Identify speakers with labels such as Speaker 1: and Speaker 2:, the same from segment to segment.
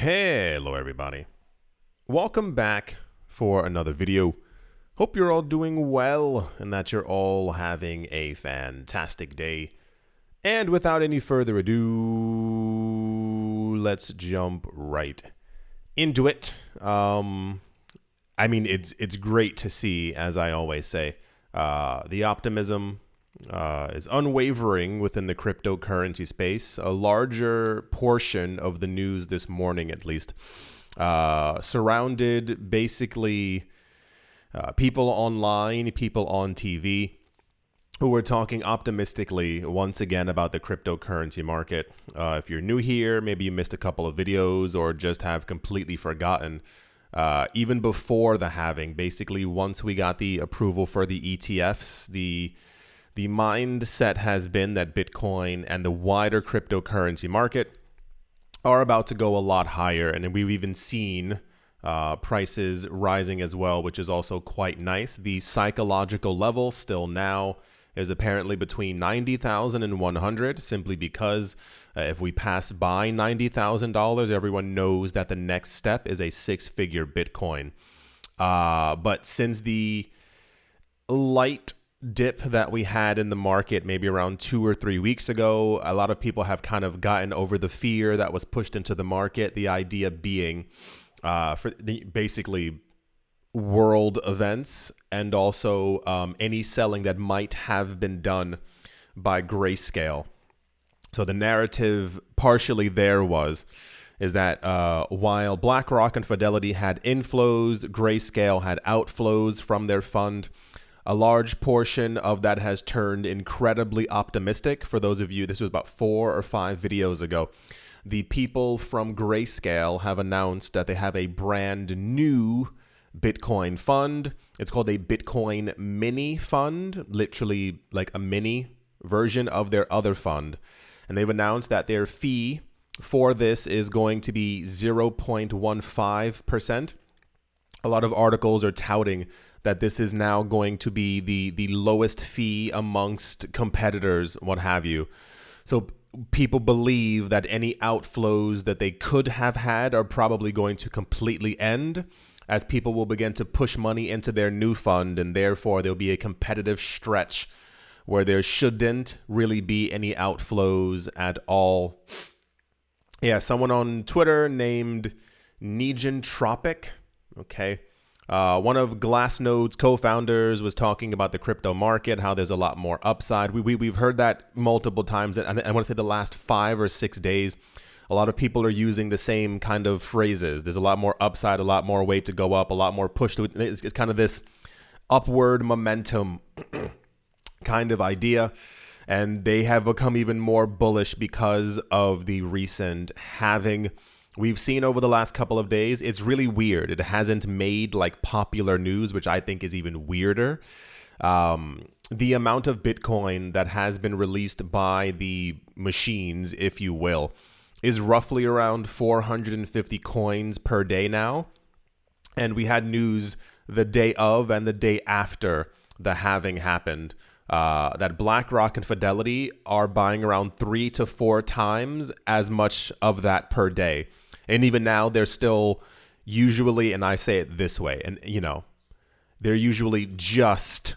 Speaker 1: Hello everybody. Welcome back for another video. Hope you're all doing well and that you're all having a fantastic day. And without any further ado, let's jump right into it. It's great to see, as I always say, the optimism is unwavering within the cryptocurrency space. A larger portion of the news this morning, at least, surrounded basically people online, people on TV, who were talking optimistically once again about the cryptocurrency market. If you're new here, maybe you missed a couple of videos or just have completely forgotten. Even before the halving, basically once we got the approval for the ETFs, the mindset has been that Bitcoin and the wider cryptocurrency market are about to go a lot higher. And we've even seen prices rising as well, which is also quite nice. The psychological level still now is apparently between 90,000 and 100, simply because if we pass by $90,000, everyone knows that the next step is a six-figure Bitcoin. But since the light dip that we had in the market maybe around 2 or 3 weeks ago, a lot of people have kind of gotten over the fear that was pushed into the market. The idea being for the basically world events and also any selling that might have been done by Grayscale. So the narrative partially there is that while BlackRock and Fidelity had inflows, Grayscale had outflows from their fund. A large portion of that has turned incredibly optimistic. For those of you, this was about 4 or 5 videos ago. The people from Grayscale have announced that they have a brand new Bitcoin fund. It's called a Bitcoin mini fund, literally like a mini version of their other fund. And they've announced that their fee for this is going to be 0.15%. A lot of articles are touting that this is now going to be the lowest fee amongst competitors, what have you. So people believe that any outflows that they could have had are probably going to completely end, as people will begin to push money into their new fund, and therefore there'll be a competitive stretch where there shouldn't really be any outflows at all. Yeah, someone on Twitter named Tropic, okay, one of Glassnode's co-founders was talking about the crypto market, how there's a lot more upside. We've heard that multiple times. I want to say the last 5 or 6 days, a lot of people are using the same kind of phrases. There's a lot more upside, a lot more way to go up, a lot more push to it. It's kind of this upward momentum kind of idea. And they have become even more bullish because of the recent halving we've seen over the last couple of days. It's really weird. It hasn't made like popular news, which I think is even weirder. The amount of Bitcoin that has been released by the machines, if you will, is roughly around 450 coins per day now. And we had news the day of and the day after the halving happened that BlackRock and Fidelity are buying around 3 to 4 times as much of that per day. And even now, they're still usually, and I say it this way, and they're usually just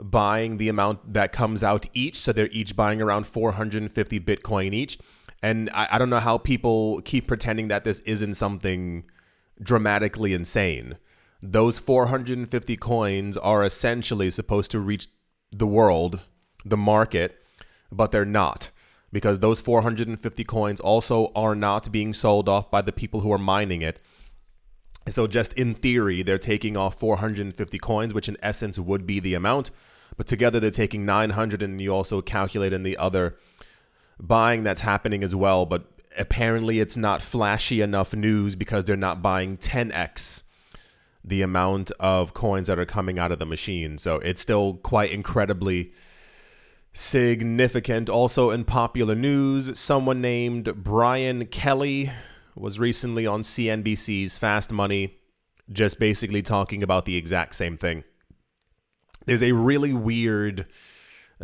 Speaker 1: buying the amount that comes out each. So they're each buying around 450 Bitcoin each. And I don't know how people keep pretending that this isn't something dramatically insane. Those 450 coins are essentially supposed to reach the world, the market, but they're not. Because those 450 coins also are not being sold off by the people who are mining it. So just in theory, they're taking off 450 coins, which in essence would be the amount. But together they're taking 900, and you also calculate in the other buying that's happening as well. But apparently it's not flashy enough news because they're not buying 10x the amount of coins that are coming out of the machine. So it's still quite incredibly significant. Also in popular news, someone named Brian Kelly was recently on CNBC's Fast Money, just basically talking about the exact same thing. There's a really weird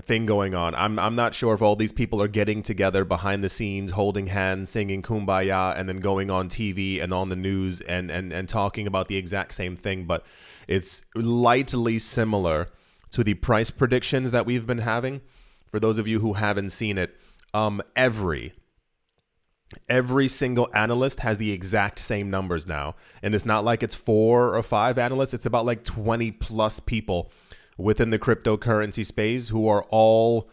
Speaker 1: thing going on. I'm not sure if all these people are getting together behind the scenes, holding hands, singing Kumbaya, and then going on TV and on the news and talking about the exact same thing. But it's lightly similar to the price predictions that we've been having. For those of you who haven't seen it, every single analyst has the exact same numbers now. And it's not like it's 4 or 5 analysts. It's about like 20 plus people within the cryptocurrency space who are all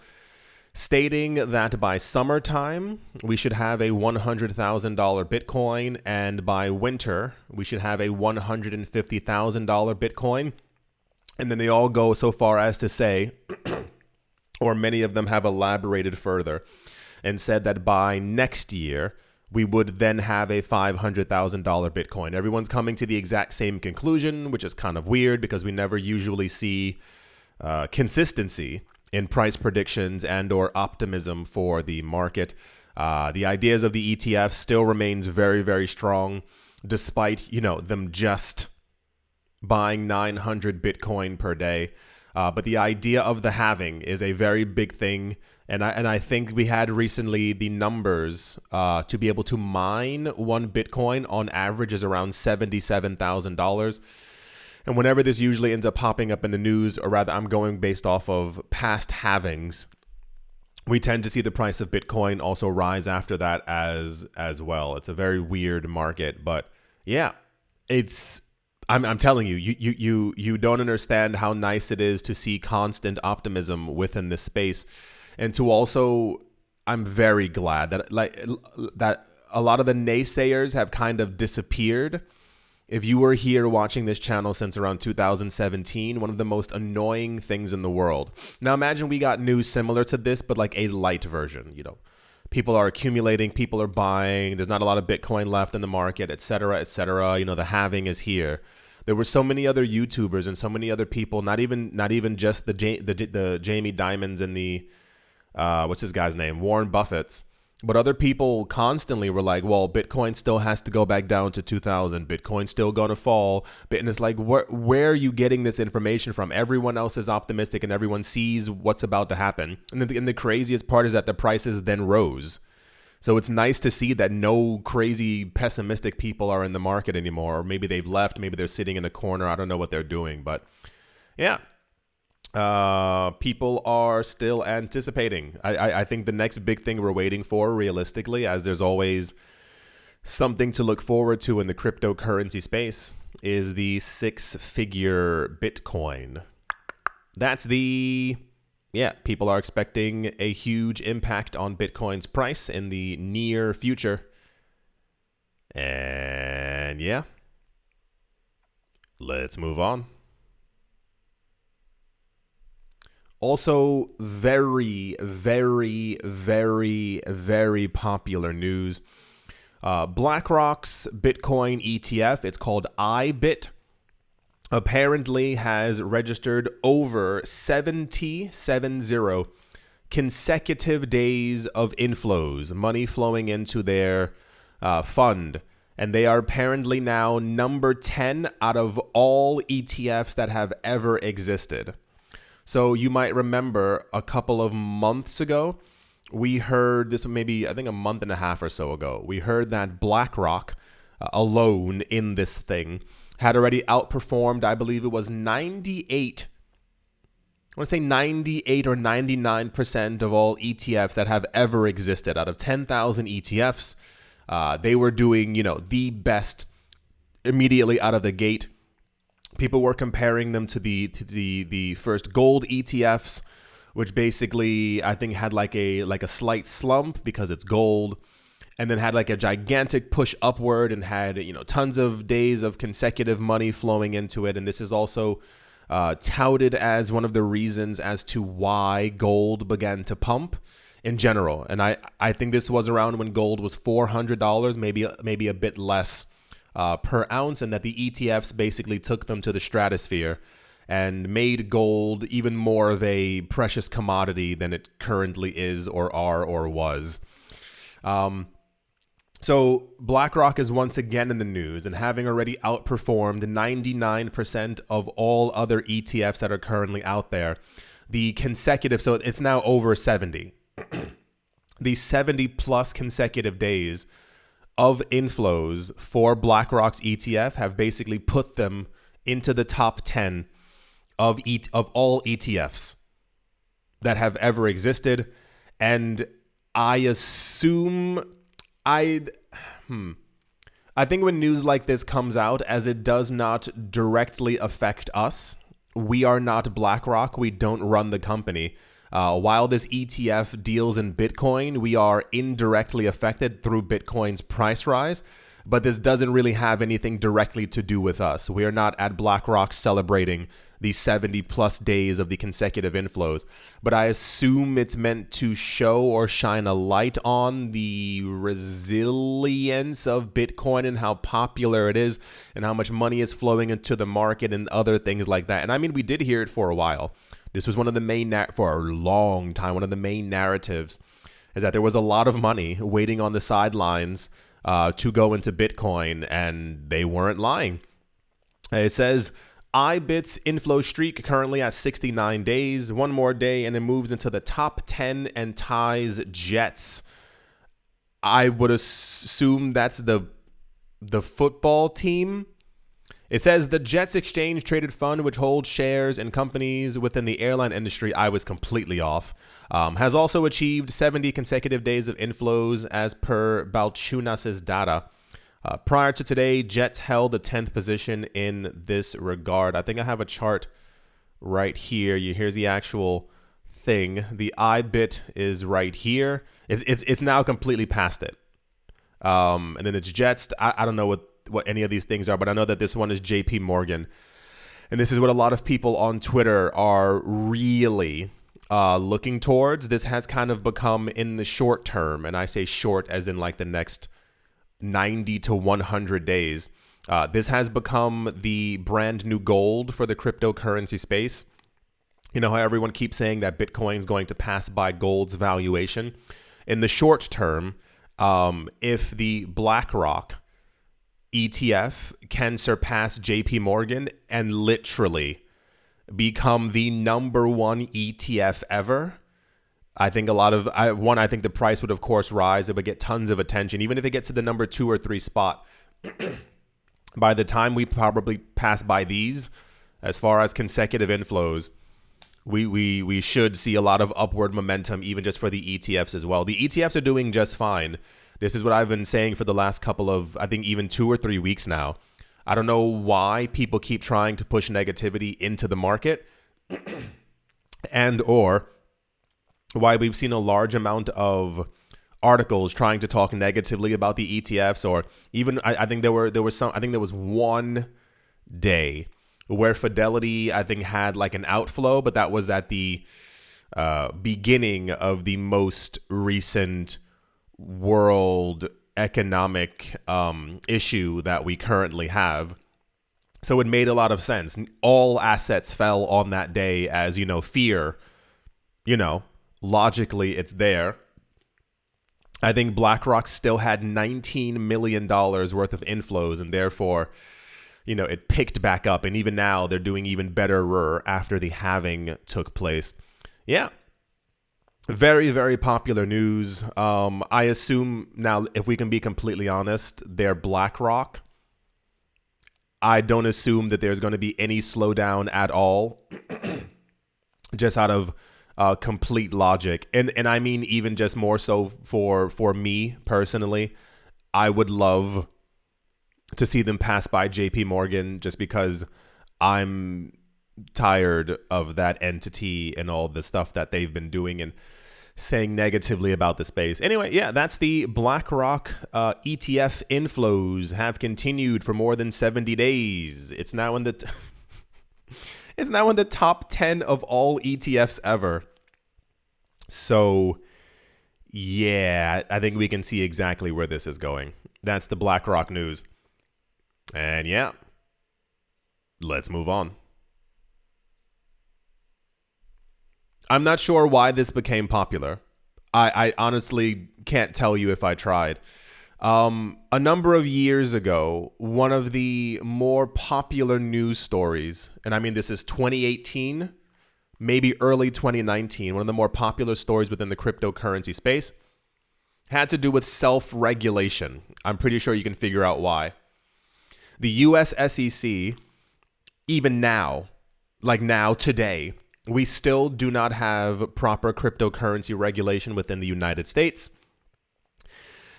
Speaker 1: stating that by summertime, we should have a $100,000 Bitcoin. And by winter, we should have a $150,000 Bitcoin. And then they all go so far as to say, or many of them have elaborated further and said that by next year, we would then have a $500,000 Bitcoin. Everyone's coming to the exact same conclusion, which is kind of weird because we never usually see consistency in price predictions and or optimism for the market. The ideas of the ETF still remains very, very strong, despite, them just buying 900 Bitcoin per day. But the idea of the halving is a very big thing. And I think we had recently the numbers to be able to mine 1 Bitcoin on average is around $77,000. And whenever this usually ends up popping up in the news, or rather I'm going based off of past halvings, we tend to see the price of Bitcoin also rise after that as well. It's a very weird market, but yeah, I'm telling you, you don't understand how nice it is to see constant optimism within this space. And to also, I'm very glad that a lot of the naysayers have kind of disappeared. If you were here watching this channel since around 2017, one of the most annoying things in the world. Now imagine we got news similar to this, but like a light version, People are accumulating, people are buying, there's not a lot of Bitcoin left in the market, et cetera, et cetera. The halving is here. There were so many other YouTubers and so many other people, not even just the Jamie Dimons and the what's his guy's name? Warren Buffett's. But other people constantly were like, well, Bitcoin still has to go back down to 2,000. Bitcoin's still going to fall. And it's like, where are you getting this information from? Everyone else is optimistic and everyone sees what's about to happen. And the craziest part is that the prices then rose. So it's nice to see that no crazy pessimistic people are in the market anymore. Or maybe they've left. Maybe they're sitting in a corner. I don't know what they're doing. But yeah. People are still anticipating. I think the next big thing we're waiting for, realistically, as there's always something to look forward to in the cryptocurrency space, is the 6-figure Bitcoin. People are expecting a huge impact on Bitcoin's price in the near future. And yeah, let's move on. Also, very, very, very, very popular news. BlackRock's Bitcoin ETF, it's called IBIT, apparently has registered over 70 consecutive days of inflows, money flowing into their fund. And they are apparently now number 10 out of all ETFs that have ever existed. So you might remember a couple of months ago, we heard this, maybe I think a month and a half or so ago, we heard that BlackRock alone in this thing had already outperformed, I believe it was 98 or 99% of all ETFs that have ever existed. Out of 10,000 ETFs, they were doing, the best immediately out of the gate. People were comparing them to the first gold ETFs, which basically I think had like a slight slump because it's gold, and then had like a gigantic push upward and had tons of days of consecutive money flowing into it. And this is also touted as one of the reasons as to why gold began to pump in general. And I think this was around when gold was $400, maybe a bit less per ounce, and that the ETFs basically took them to the stratosphere and made gold even more of a precious commodity than it currently is or was. So BlackRock is once again in the news and having already outperformed 99% of all other ETFs that are currently out there. the consecutive, so it's now over 70. The 70 plus consecutive days of inflows for BlackRock's ETF have basically put them into the top 10 of all ETFs that have ever existed. And I assume I think when news like this comes out, as it does not directly affect us, we are not BlackRock, we don't run the company. While this ETF deals in Bitcoin, we are indirectly affected through Bitcoin's price rise, but this doesn't really have anything directly to do with us. We are not at BlackRock celebrating the 70 plus days of the consecutive inflows, but I assume it's meant to show or shine a light on the resilience of Bitcoin and how popular it is and how much money is flowing into the market and other things like that. And I mean, we did hear it for a while. This was one of the main, for a long time, one of the main narratives is that there was a lot of money waiting on the sidelines to go into Bitcoin, and they weren't lying. It says, iBit's inflow streak currently at 69 days, one more day, and it moves into the top 10 and ties Jets. I would assume that's the football team. It says the Jets Exchange Traded Fund, which holds shares in companies within the airline industry. I was completely off. Has also achieved 70 consecutive days of inflows as per Balchunas's data. Prior to today, Jets held the 10th position in this regard. I think I have a chart right here. Here's the actual thing. The iBit is right here. It's now completely past it. And then it's Jets. I don't know what any of these things are, but I know that this one is JP Morgan. And this is what a lot of people on Twitter are really looking towards. This has kind of become in the short term, and I say short as in like the next 90 to 100 days. This has become the brand new gold for the cryptocurrency space. You know how everyone keeps saying that Bitcoin is going to pass by gold's valuation? In the short term, if the BlackRock ETF can surpass JP Morgan and literally become the number one ETF ever, I think I think the price would of course rise. It would get tons of attention. Even if it gets to the number 2 or 3 spot, by the time we probably pass by these, as far as consecutive inflows, we should see a lot of upward momentum, even just for the ETFs as well. The ETFs are doing just fine. This is what I've been saying for the last couple of, I think even 2 or 3 weeks now. I don't know why people keep trying to push negativity into the market and or why we've seen a large amount of articles trying to talk negatively about the ETFs, or even I think there was one day where Fidelity, I think, had like an outflow, but that was at the beginning of the most recent world economic issue that we currently have. So it made a lot of sense. All assets fell on that day as, fear, logically it's there. I think BlackRock still had $19 million worth of inflows, and therefore, it picked back up. And even now they're doing even better after the halving took place. Yeah. Very, very popular news. I assume now, if we can be completely honest, they're BlackRock. I don't assume that there's going to be any slowdown at all, just out of complete logic. And I mean, even just more so for me personally, I would love to see them pass by JP Morgan, just because I'm tired of that entity and all the stuff that they've been doing and saying negatively about the space. Anyway, yeah, that's the BlackRock ETF inflows have continued for more than 70 days. It's now in the it's now in the top 10 of all ETFs ever. So, yeah, I think we can see exactly where this is going. That's the BlackRock news. And yeah, let's move on. I'm not sure why this became popular. I honestly can't tell you if I tried. A number of years ago, one of the more popular news stories, and I mean this is 2018, maybe early 2019, one of the more popular stories within the cryptocurrency space had to do with self-regulation. I'm pretty sure you can figure out why. The US SEC, even now, like now, today, we still do not have proper cryptocurrency regulation within the United States.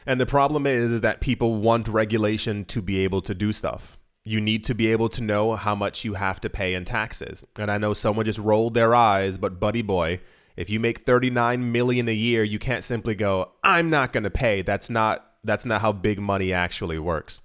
Speaker 1: And the problem is that people want regulation to be able to do stuff. You need to be able to know how much you have to pay in taxes. And I know someone just rolled their eyes, but buddy boy, if you make $39 million a year, you can't simply go, I'm not going to pay. That's not how big money actually works.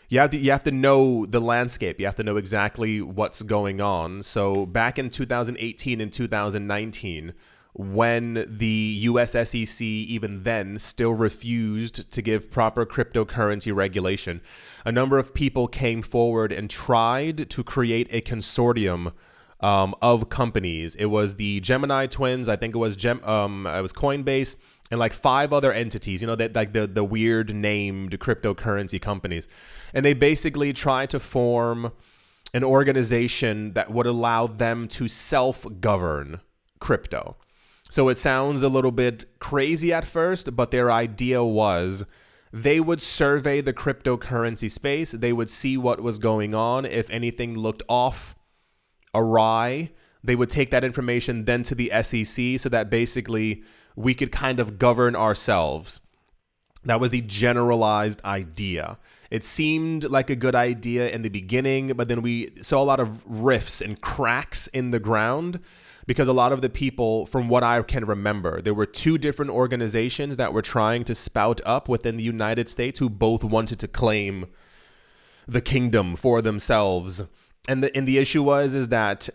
Speaker 1: You have to know the landscape. You have to know exactly what's going on. So back in 2018 and 2019, when the US SEC even then still refused to give proper cryptocurrency regulation, a number of people came forward and tried to create a consortium of companies. It was the Gemini twins, I think it was Coinbase, and like 5 other entities, that like the weird named cryptocurrency companies. And they basically tried to form an organization that would allow them to self-govern crypto. So it sounds a little bit crazy at first, but their idea was they would survey the cryptocurrency space. They would see what was going on. If anything looked off, awry, they would take that information then to the SEC so that basically we could kind of govern ourselves. That was the generalized idea. It seemed like a good idea in the beginning, but then we saw a lot of rifts and cracks in the ground because a lot of the people, from what I can remember, there were 2 different organizations that were trying to spout up within the United States who both wanted to claim the kingdom for themselves. And the issue is that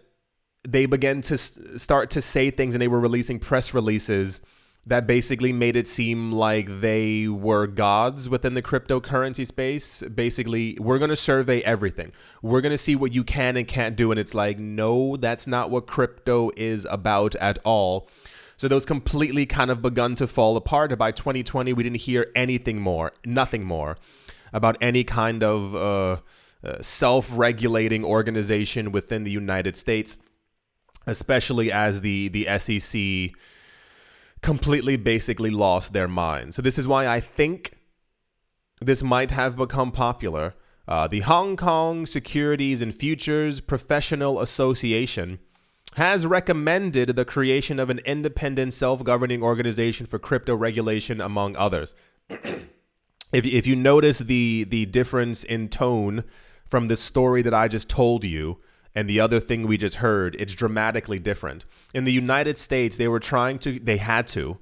Speaker 1: they began to start to say things, and they were releasing press releases that basically made it seem like they were gods within the cryptocurrency space. Basically, we're going to survey everything. We're going to see what you can and can't do. And it's like, no, that's not what crypto is about at all. So those completely kind of begun to fall apart. By 2020, we didn't hear nothing more about any kind of self-regulating organization within the United States, especially as the SEC completely basically lost their mind. So this is why I think this might have become popular. The Hong Kong Securities and Futures Professional Association has recommended the creation of an independent self-governing organization for crypto regulation, among others. If you notice the difference in tone from the story that I just told you and the other thing we just heard, it's dramatically different. In the United States, they had to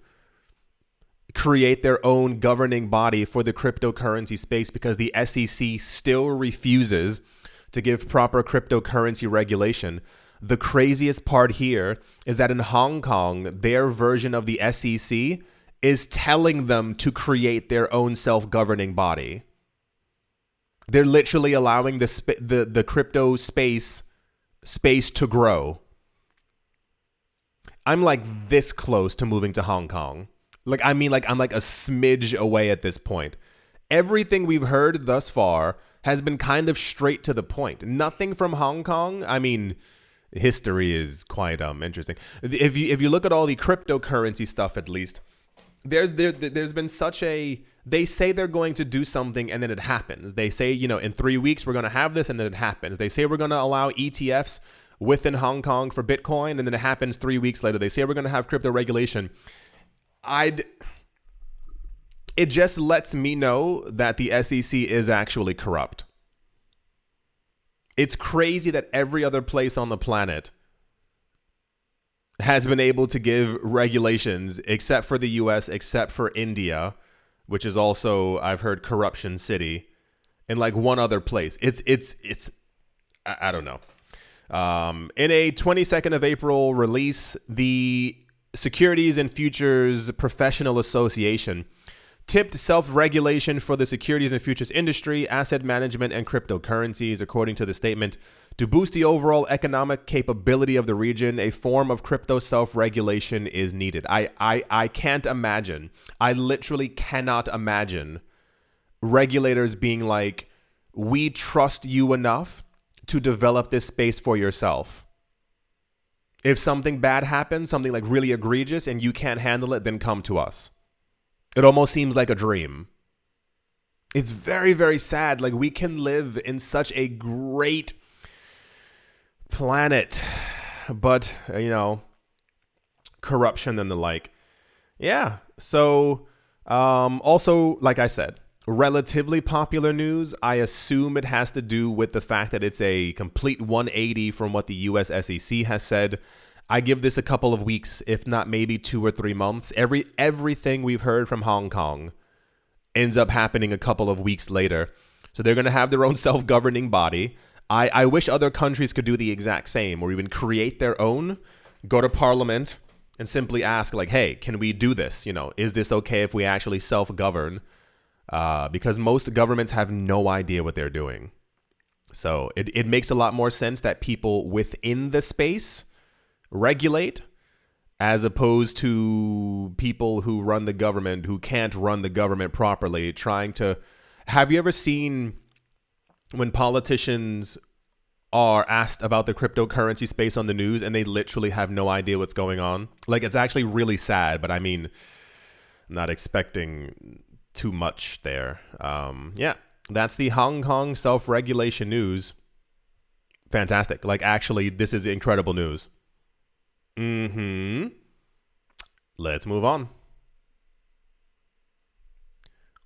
Speaker 1: create their own governing body for the cryptocurrency space because the SEC still refuses to give proper cryptocurrency regulation. The craziest part here is that in Hong Kong, their version of the SEC is telling them to create their own self-governing body. They're literally allowing the crypto space to grow. I'm like this close to moving to Hong Kong. I'm like a smidge away at this point. Everything we've heard thus far has been kind of straight to the point. Nothing from Hong Kong. I mean, history is quite interesting. If you look at all the cryptocurrency stuff, at least there's been such a, they say they're going to do something and then it happens. They say, in 3 weeks we're going to have this and then it happens. They say we're going to allow ETFs within Hong Kong for Bitcoin and then it happens 3 weeks later. They say we're going to have crypto regulation. It just lets me know that the SEC is actually corrupt. It's crazy that every other place on the planet has been able to give regulations except for the US, except for India, which is also, I've heard, corruption city, and like one other place. It's I don't know. In a 22nd of April release, the Securities and Futures Professional Association tipped self-regulation for the securities and futures industry, asset management, and cryptocurrencies. According to the statement, to boost the overall economic capability of the region, a form of crypto self-regulation is needed. I can't imagine. I literally cannot imagine regulators being like, we trust you enough to develop this space for yourself. If something bad happens, something like really egregious, and you can't handle it, then come to us. It almost seems like a dream. It's very, very sad. Like, we can live in such a great planet, but, corruption and the like. Yeah. So, also, like I said, relatively popular news. I assume it has to do with the fact that it's a complete 180 from what the US SEC has said. I give this a couple of weeks, if not maybe 2 or 3 months. Everything we've heard from Hong Kong ends up happening a couple of weeks later. So they're going to have their own self-governing body. I wish other countries could do the exact same, or even create their own, go to parliament and simply ask, like, hey, can we do this? Is this okay if we actually self-govern? Because most governments have no idea what they're doing. So it makes a lot more sense that people within the space regulate, as opposed to people who run the government who can't run the government properly, trying to... Have you ever seen when politicians are asked about the cryptocurrency space on the news and they literally have no idea what's going on? Like, it's actually really sad, but I mean, I'm not expecting too much there. Yeah, that's the Hong Kong self-regulation news. Fantastic. Like, actually, this is incredible news. Let's move on.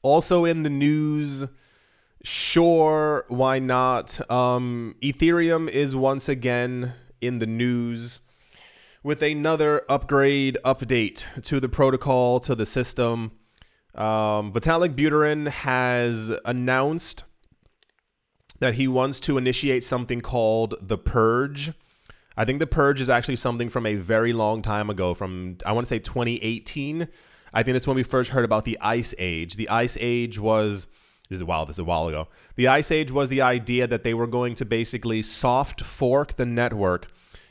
Speaker 1: Also in the news, sure, why not? Ethereum is once again in the news with another update to the protocol, to the system. Vitalik Buterin has announced that he wants to initiate something called the Purge. I think the Purge is actually something from a very long time ago, from, I want to say 2018. I think that's when we first heard about the Ice Age. The Ice Age was, this is a while ago. The Ice Age was the idea that they were going to basically soft fork the network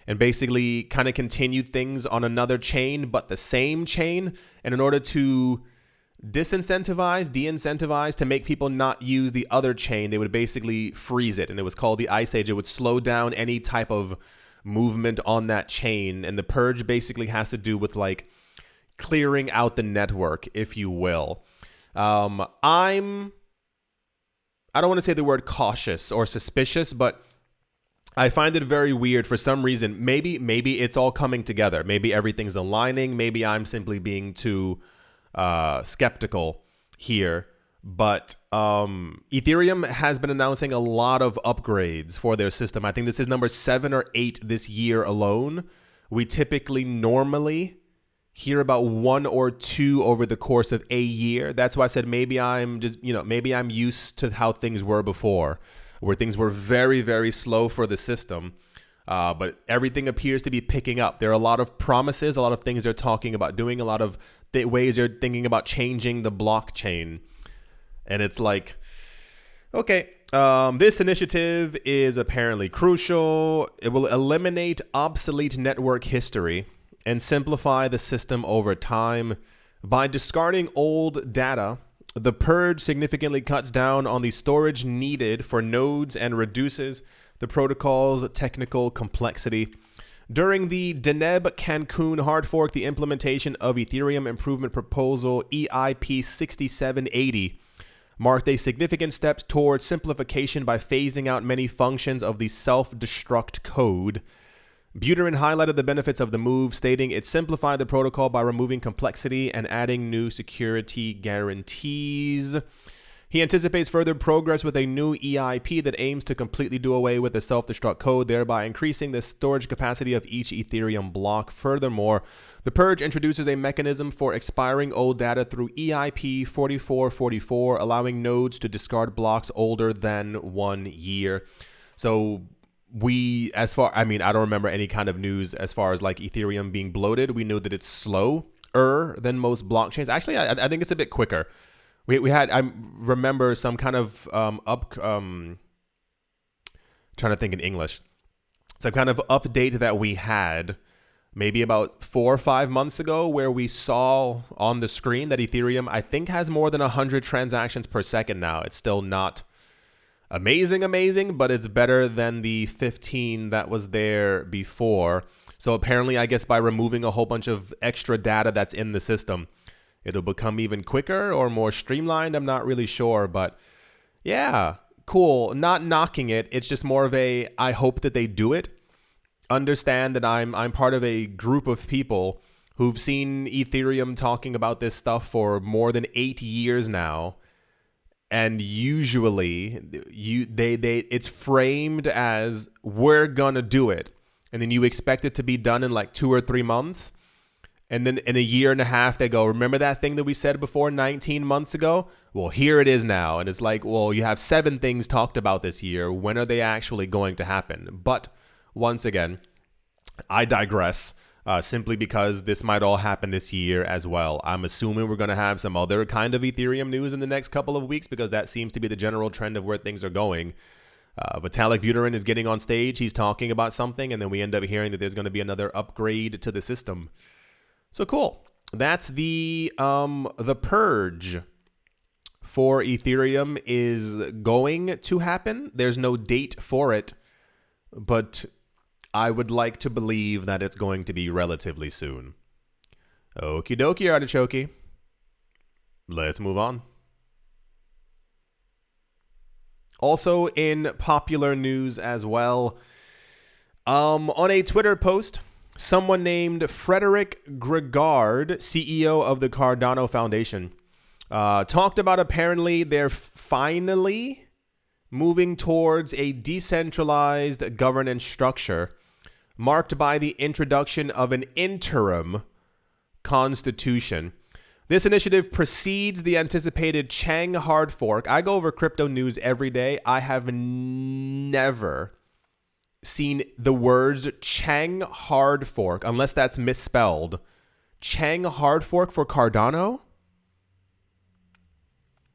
Speaker 1: and basically kind of continue things on another chain, but the same chain. And in order to de-incentivize, to make people not use the other chain, they would basically freeze it. And it was called the Ice Age. It would slow down any type of movement on that chain. And the Purge basically has to do with like clearing out the network, if you will. I don't want to say the word cautious or suspicious, but I find it very weird for some reason. Maybe it's all coming together. Maybe everything's aligning. Maybe I'm simply being too skeptical here. But Ethereum has been announcing a lot of upgrades for their system. I think this is number 7 or 8 this year alone. We typically normally hear about 1 or 2 over the course of a year. That's why I said maybe I'm just, maybe I'm used to how things were before, where things were very, very slow for the system. But everything appears to be picking up. There are a lot of promises, a lot of things they're talking about doing, a lot of ways they're thinking about changing the blockchain. And it's like, okay, this initiative is apparently crucial. It will eliminate obsolete network history and simplify the system over time. By discarding old data, the Purge significantly cuts down on the storage needed for nodes and reduces the protocol's technical complexity. During the Deneb Cancun hard fork, the implementation of Ethereum Improvement Proposal EIP 6780 marked a significant step towards simplification by phasing out many functions of the self-destruct code. Buterin highlighted the benefits of the move, stating it simplified the protocol by removing complexity and adding new security guarantees. He anticipates further progress with a new EIP that aims to completely do away with the self-destruct code, thereby increasing the storage capacity of each Ethereum block. Furthermore, the Purge introduces a mechanism for expiring old data through EIP 4444, allowing nodes to discard blocks older than 1 year. So I don't remember any kind of news as far as like Ethereum being bloated. We know that it's slower than most blockchains. Actually, I think it's a bit quicker. I remember some kind of trying to think in English, some kind of update that we had maybe about 4 or 5 months ago, where we saw on the screen that Ethereum, I think, has more than 100 transactions per second now. It's still not amazing, but it's better than the 15 that was there before. So apparently, I guess by removing a whole bunch of extra data that's in the system, it'll become even quicker or more streamlined. I'm not really sure, but yeah, cool. Not knocking it. It's just more of a, I hope that they do it. Understand that I'm part of a group of people who've seen Ethereum talking about this stuff for more than 8 years now. And usually it's framed as we're gonna do it. And then you expect it to be done in like 2 or 3 months. And then in a year and a half, they go, remember that thing that we said before 19 months ago? Well, here it is now. And it's like, well, you have 7 things talked about this year. When are they actually going to happen? But once again, I digress, simply because this might all happen this year as well. I'm assuming we're going to have some other kind of Ethereum news in the next couple of weeks because that seems to be the general trend of where things are going. Vitalik Buterin is getting on stage. He's talking about something, and then we end up hearing that there's going to be another upgrade to the system. So cool. That's the purge for Ethereum is going to happen. There's no date for it, but I would like to believe that it's going to be relatively soon. Okie dokie, artichoke. Let's move on. Also in popular news as well, on a Twitter post, someone named Frederick Gregard, CEO of the Cardano Foundation, talked about apparently they're finally moving towards a decentralized governance structure marked by the introduction of an interim constitution. This initiative precedes the anticipated Chang hard fork. I go over crypto news every day. I have never seen the words Chang hard fork, unless that's misspelled. Chang hard fork for Cardano?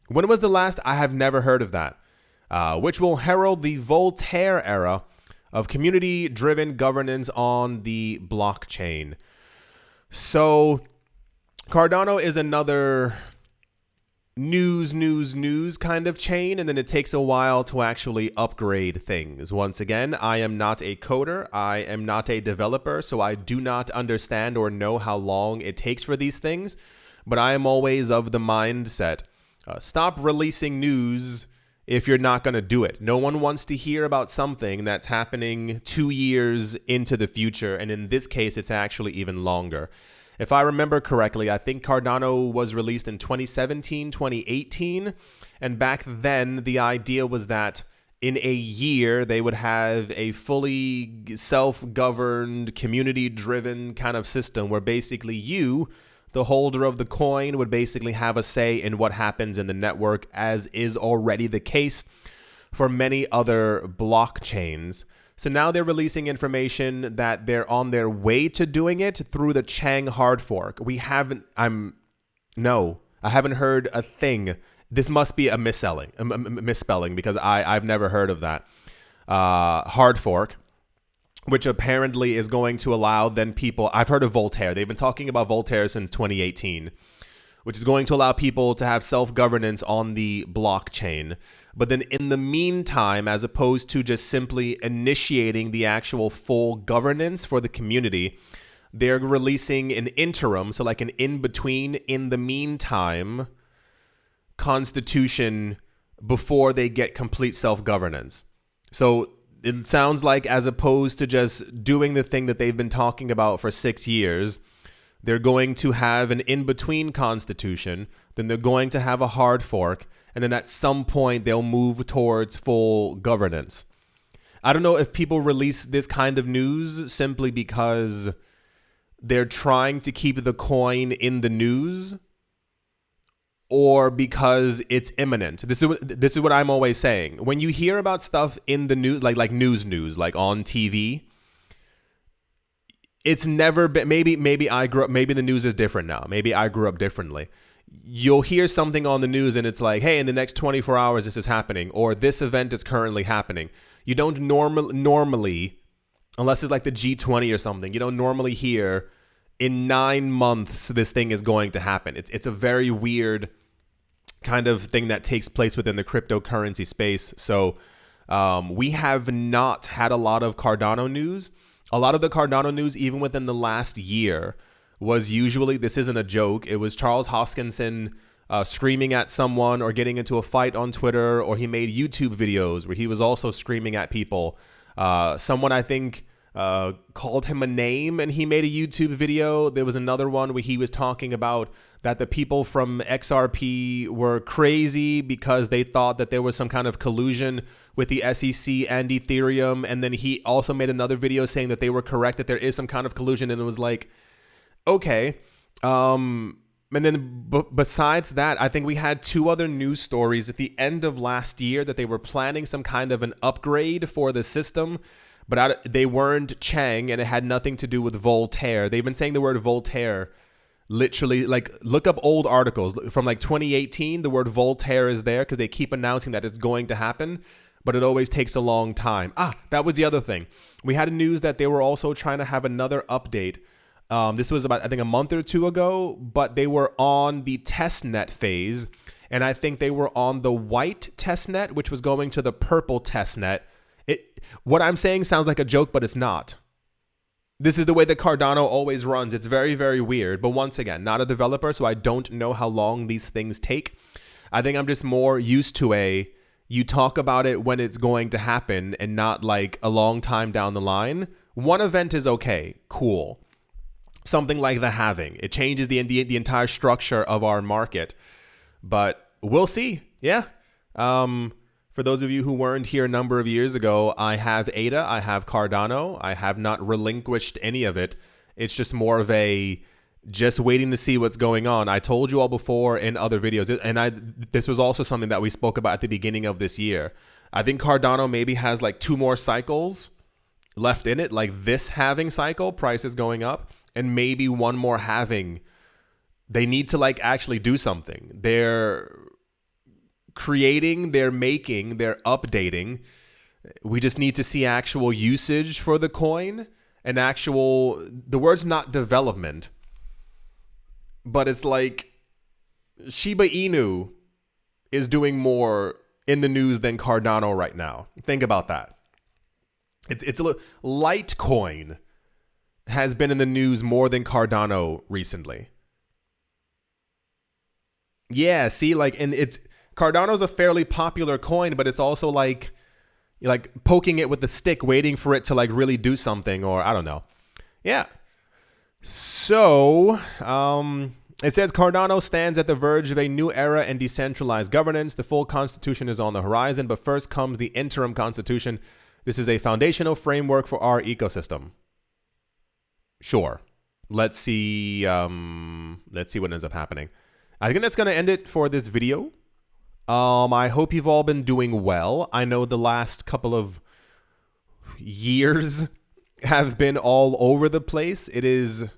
Speaker 1: When was the last? I have never heard of that. Which will herald the Voltaire era of community-driven governance on the blockchain. So Cardano is another news kind of chain, and then it takes a while to actually upgrade things. Once again, I am not a coder. I am not a developer, so I do not understand or know how long it takes for these things, but I am always of the mindset, stop releasing news if you're not going to do it. No one wants to hear about something that's happening 2 years into the future, and in this case, it's actually even longer. If I remember correctly, I think Cardano was released in 2017, 2018. And back then, the idea was that in a year, they would have a fully self-governed, community-driven kind of system where basically you, the holder of the coin, would basically have a say in what happens in the network, as is already the case for many other blockchains. So now they're releasing information that they're on their way to doing it through the Chang hard fork. I haven't heard a thing. This must be a misspelling because I've never heard of that. Hard fork, which apparently is going to allow then people, I've heard of Voltaire. They've been talking about Voltaire since 2018, which is going to allow people to have self-governance on the blockchain. But then in the meantime, as opposed to just simply initiating the actual full governance for the community, they're releasing an interim, so like an in-between, in the meantime, constitution before they get complete self-governance. So it sounds like as opposed to just doing the thing that they've been talking about for 6 years, they're going to have an in-between constitution, then they're going to have a hard fork, and then at some point they'll move towards full governance. I don't know if people release this kind of news simply because they're trying to keep the coin in the news or because it's imminent. This is what I'm always saying. When you hear about stuff in the news, like news, like on TV, it's never been, maybe I grew up, maybe the news is different now. Maybe I grew up differently. You'll hear something on the news and it's like, hey, in the next 24 hours, this is happening, or this event is currently happening. You don't normally, unless it's like the G20 or something, you don't normally hear in 9 months, this thing is going to happen. It's a very weird kind of thing that takes place within the cryptocurrency space. So we have not had a lot of Cardano news. A lot of the Cardano news, even within the last year, was usually, this isn't a joke, it was Charles Hoskinson screaming at someone or getting into a fight on Twitter, or he made YouTube videos where he was also screaming at people. Someone, I think, called him a name and he made a YouTube video. There was another one where he was talking about that the people from XRP were crazy because they thought that there was some kind of collusion with the SEC and Ethereum. And then he also made another video saying that they were correct, that there is some kind of collusion. And it was like, okay. And then besides that, I think we had two other news stories at the end of last year that they were planning some kind of an upgrade for the system, but they weren't Chang, and it had nothing to do with Voltaire. They've been saying the word Voltaire literally, like, look up old articles from like 2018. The word Voltaire is there because they keep announcing that it's going to happen, but it always takes a long time. That was the other thing. We had news that they were also trying to have another update. This was about, I think, a month or two ago, but they were on the testnet phase. And I think they were on the white testnet, which was going to the purple testnet. What I'm saying sounds like a joke, but it's not. This is the way that Cardano always runs. It's very, very weird. But once again, not a developer, so I don't know how long these things take. I think I'm just more used to you talk about it when it's going to happen and not like a long time down the line. One event is okay, cool. Something like the halving. It changes the entire structure of our market. But we'll see. Yeah. For those of you who weren't here a number of years ago, I have ADA, I have Cardano. I have not relinquished any of it. It's just more of just waiting to see what's going on. I told you all before in other videos, and this was also something that we spoke about at the beginning of this year. I think Cardano maybe has like 2 more cycles left in it, like this halving cycle, prices going up, and maybe 1 more halving. They need to like actually do something. They're creating, they're making, they're updating. We just need to see actual usage for the coin and the word's not development, but it's like Shiba Inu is doing more in the news than Cardano right now. Think about that. It's a little, Litecoin has been in the news more than Cardano recently. Yeah, see, like, and Cardano's a fairly popular coin, but it's also like poking it with the stick, waiting for it to like really do something, or I don't know. Yeah. So, it says Cardano stands at the verge of a new era in decentralized governance. The full constitution is on the horizon, but first comes the interim constitution. This is a foundational framework for our ecosystem. Sure. Let's see what ends up happening. I think that's going to end it for this video. I hope you've all been doing well. I know the last couple of years have been all over the place. It is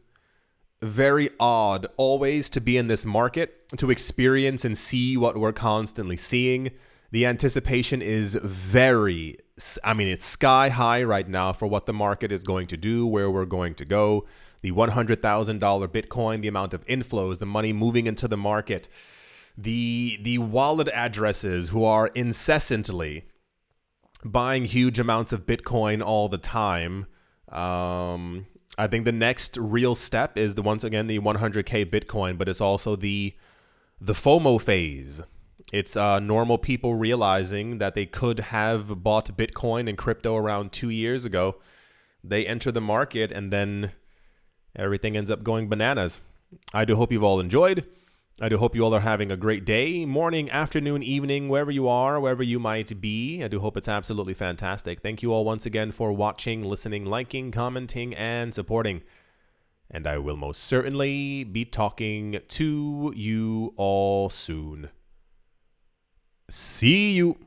Speaker 1: very odd always to be in this market, to experience and see what we're constantly seeing. The anticipation is it's sky high right now for what the market is going to do, where we're going to go. The $100,000 Bitcoin, the amount of inflows, the money moving into the market, the wallet addresses who are incessantly buying huge amounts of Bitcoin all the time. I think the next real step is once again the 100K Bitcoin, but it's also the FOMO phase. It's normal people realizing that they could have bought Bitcoin and crypto around 2 years ago. They enter the market and then everything ends up going bananas. I do hope you've all enjoyed. I do hope you all are having a great day, morning, afternoon, evening, wherever you are, wherever you might be. I do hope it's absolutely fantastic. Thank you all once again for watching, listening, liking, commenting, and supporting. And I will most certainly be talking to you all soon. See you.